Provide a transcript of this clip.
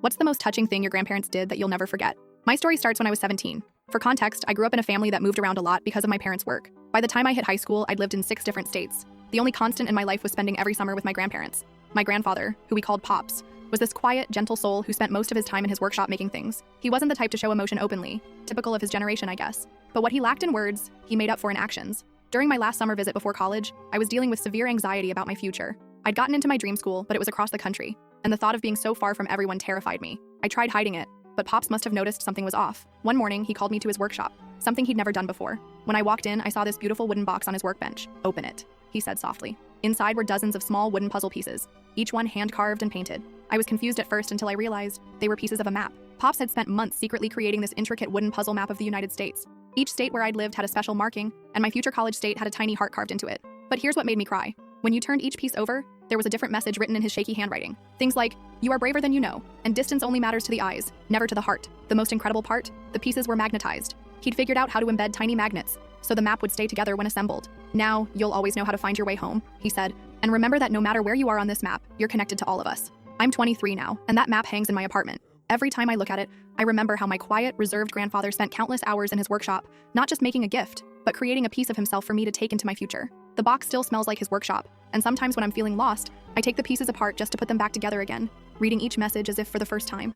What's the most touching thing your grandparents did that you'll never forget? My story starts when I was 17. For context, I grew up in a family that moved around a lot because of my parents' work. By the time I hit high school, I'd lived in 6 different states. The only constant in my life was spending every summer with my grandparents. My grandfather, who we called Pops, was this quiet, gentle soul who spent most of his time in his workshop making things. He wasn't the type to show emotion openly, typical of his generation, I guess. But what he lacked in words, he made up for in actions. During my last summer visit before college, I was dealing with severe anxiety about my future. I'd gotten into my dream school, but it was across the country, and the thought of being so far from everyone terrified me. I tried hiding it, but Pops must have noticed something was off. One morning, he called me to his workshop, something he'd never done before. When I walked in, I saw this beautiful wooden box on his workbench. "Open it," he said softly. Inside were dozens of small wooden puzzle pieces, each one hand-carved and painted. I was confused at first until I realized they were pieces of a map. Pops had spent months secretly creating this intricate wooden puzzle map of the United States. Each state where I'd lived had a special marking, and my future college state had a tiny heart carved into it. But here's what made me cry. When you turned each piece over, there was a different message written in his shaky handwriting. Things like, "You are braver than you know, and distance only matters to the eyes, never to the heart." The most incredible part? The pieces were magnetized. He'd figured out how to embed tiny magnets, so the map would stay together when assembled. "Now, you'll always know how to find your way home," he said. "And remember that no matter where you are on this map, you're connected to all of us." I'm 23 now, and that map hangs in my apartment. Every time I look at it, I remember how my quiet, reserved grandfather spent countless hours in his workshop, not just making a gift, but creating a piece of himself for me to take into my future. The box still smells like his workshop, and sometimes when I'm feeling lost, I take the pieces apart just to put them back together again, reading each message as if for the first time.